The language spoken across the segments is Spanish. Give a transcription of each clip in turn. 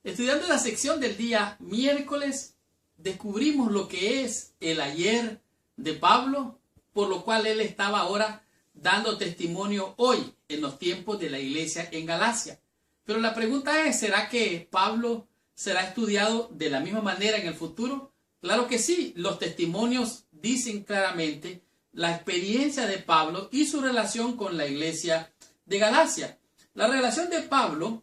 Estudiando la sección del día miércoles, descubrimos lo que es el ayer de Pablo, por lo cual él estaba ahora dando testimonio hoy en los tiempos de la iglesia en Galacia. Pero la pregunta es, ¿será que Pablo será estudiado de la misma manera en el futuro? Claro que sí, los testimonios dicen claramente la experiencia de Pablo y su relación con la iglesia de Galacia. La relación de Pablo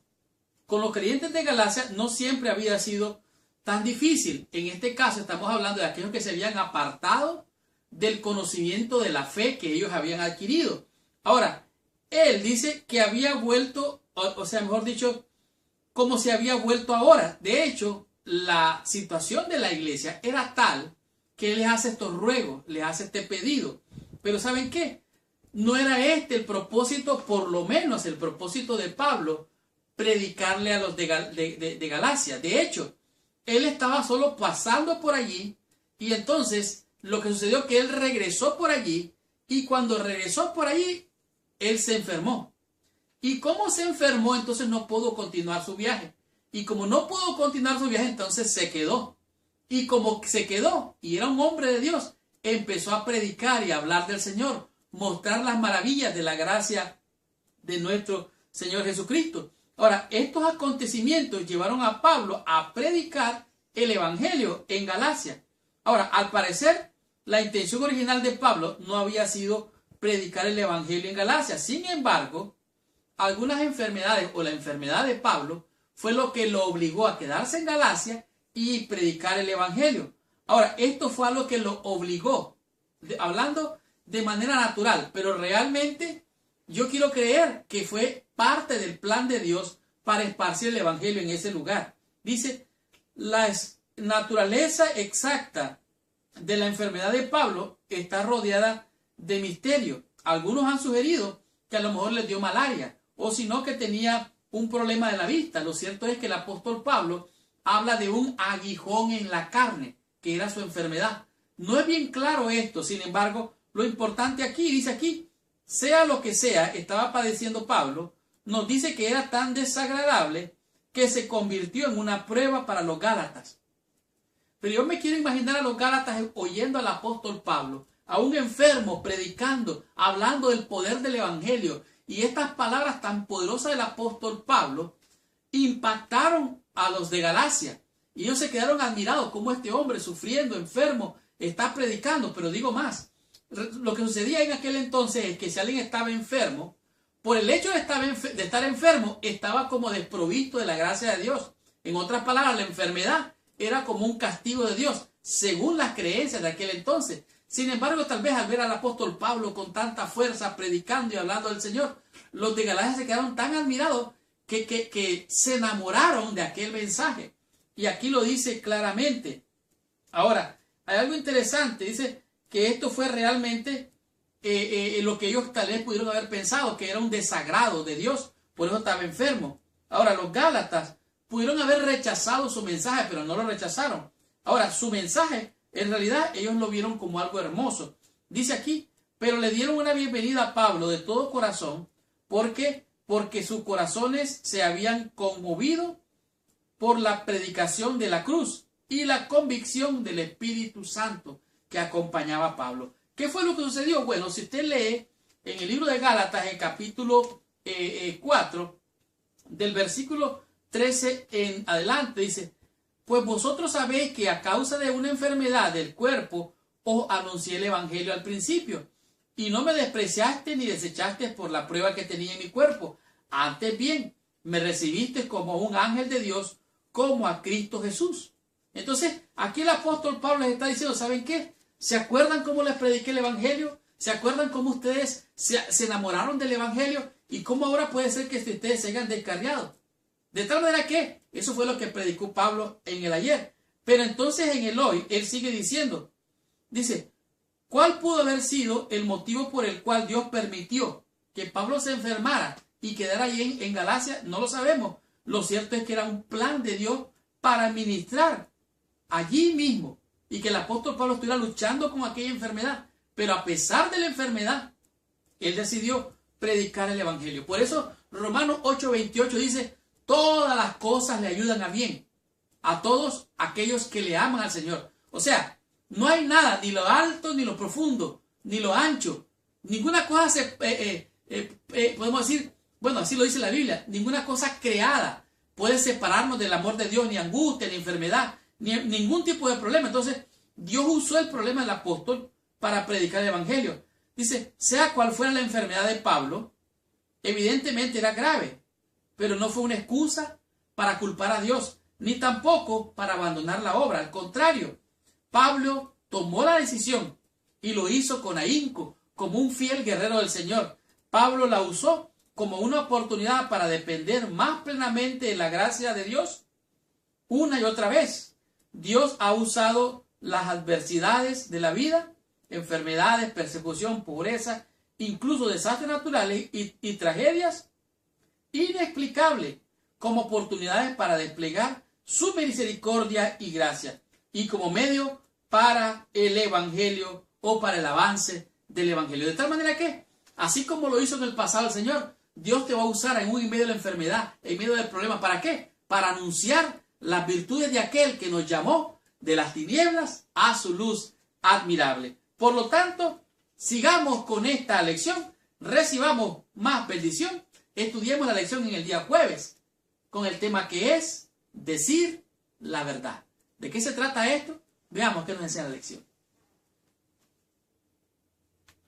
con los creyentes de Galacia no siempre había sido tan difícil. En este caso estamos hablando de aquellos que se habían apartado del conocimiento de la fe que ellos habían adquirido. Ahora, él dice que había vuelto, o sea, mejor dicho, como se había vuelto ahora. De hecho, la situación de la iglesia era tal que él les hace estos ruegos, les hace este pedido. Pero ¿saben qué? No era este el propósito, por lo menos el propósito de Pablo, predicarle a los de Galacia. De hecho, él estaba solo pasando por allí y entonces lo que sucedió es que él regresó por allí y cuando regresó por allí, él se enfermó. Y como se enfermó, entonces no pudo continuar su viaje. Y como no pudo continuar su viaje, entonces se quedó. Y como se quedó y era un hombre de Dios, empezó a predicar y a hablar del Señor, mostrar las maravillas de la gracia de nuestro Señor Jesucristo. Ahora, estos acontecimientos llevaron a Pablo a predicar el Evangelio en Galacia. Ahora, al parecer, la intención original de Pablo no había sido predicar el Evangelio en Galacia. Sin embargo, algunas enfermedades o la enfermedad de Pablo fue lo que lo obligó a quedarse en Galacia y predicar el Evangelio. Ahora, esto fue algo que lo obligó, hablando de manera natural, pero realmente yo quiero creer que fue parte del plan de Dios para esparcir el Evangelio en ese lugar. Dice, la naturaleza exacta de la enfermedad de Pablo está rodeada de misterio. Algunos han sugerido que a lo mejor le dio malaria, o si no que tenía un problema de la vista. Lo cierto es que el apóstol Pablo habla de un aguijón en la carne, que era su enfermedad. No es bien claro esto, sin embargo, lo importante aquí, dice aquí, sea lo que sea, estaba padeciendo Pablo, nos dice que era tan desagradable que se convirtió en una prueba para los Gálatas. Pero yo me quiero imaginar a los Gálatas oyendo al apóstol Pablo, a un enfermo predicando, hablando del poder del Evangelio, y estas palabras tan poderosas del apóstol Pablo impactaron a los de Galacia. Y ellos se quedaron admirados cómo este hombre sufriendo, enfermo, está predicando. Pero digo más, lo que sucedía en aquel entonces es que si alguien estaba enfermo, por el hecho de estar enfermo, estaba como desprovisto de la gracia de Dios. En otras palabras, la enfermedad era como un castigo de Dios, según las creencias de aquel entonces. Sin embargo, tal vez al ver al apóstol Pablo con tanta fuerza predicando y hablando del Señor, los de Galacia se quedaron tan admirados que se enamoraron de aquel mensaje. Y aquí lo dice claramente. Ahora, hay algo interesante, dice que esto fue realmente lo que ellos tal vez pudieron haber pensado, que era un desagrado de Dios, por eso estaba enfermo. Ahora, los Gálatas pudieron haber rechazado su mensaje, pero no lo rechazaron. Ahora, su mensaje, en realidad, ellos lo vieron como algo hermoso. Dice aquí, pero le dieron una bienvenida a Pablo de todo corazón, porque sus corazones se habían conmovido por la predicación de la cruz y la convicción del Espíritu Santo que acompañaba a Pablo. ¿Qué fue lo que sucedió? Bueno, si usted lee en el libro de Gálatas, en capítulo 4, del versículo 13 en adelante, dice, pues vosotros sabéis que a causa de una enfermedad del cuerpo os anuncié el Evangelio al principio, y no me despreciaste ni desechaste por la prueba que tenía en mi cuerpo. Antes bien, me recibiste como un ángel de Dios, como a Cristo Jesús. Entonces, aquí el apóstol Pablo les está diciendo, ¿saben qué? ¿Se acuerdan cómo les prediqué el Evangelio? ¿Se acuerdan cómo ustedes se enamoraron del Evangelio? ¿Y cómo ahora puede ser que ustedes se hayan descarriado? De tal manera que eso fue lo que predicó Pablo en el ayer. Pero entonces en el hoy, él sigue diciendo, dice, ¿cuál pudo haber sido el motivo por el cual Dios permitió que Pablo se enfermara y quedara allí en Galacia? No lo sabemos. Lo cierto es que era un plan de Dios para ministrar allí mismo y que el apóstol Pablo estuviera luchando con aquella enfermedad. Pero a pesar de la enfermedad, él decidió predicar el Evangelio. Por eso Romanos 8:28 dice, todas las cosas le ayudan a bien a todos aquellos que le aman al Señor. O sea, no hay nada, ni lo alto, ni lo profundo, ni lo ancho. Ninguna cosa podemos decir, bueno, así lo dice la Biblia, ninguna cosa creada puede separarnos del amor de Dios, ni angustia, ni enfermedad, ni ningún tipo de problema. Entonces, Dios usó el problema del apóstol para predicar el evangelio. Dice, sea cual fuera la enfermedad de Pablo, evidentemente era grave, pero no fue una excusa para culpar a Dios, ni tampoco para abandonar la obra. Al contrario, Pablo tomó la decisión y lo hizo con ahínco, como un fiel guerrero del Señor. Pablo la usó como una oportunidad para depender más plenamente de la gracia de Dios. Una y otra vez, Dios ha usado las adversidades de la vida, enfermedades, persecución, pobreza, incluso desastres naturales y tragedias inexplicables, como oportunidades para desplegar su misericordia y gracia, y como medio para el evangelio o para el avance del evangelio. De tal manera que, así como lo hizo en el pasado el Señor, Dios te va a usar en medio de la enfermedad, en medio del problema. ¿Para qué? Para anunciar las virtudes de aquel que nos llamó de las tinieblas a su luz admirable. Por lo tanto, sigamos con esta lección, recibamos más bendición, estudiemos la lección en el día jueves con el tema que es decir la verdad. ¿De qué se trata esto? Veamos qué nos enseña la lección.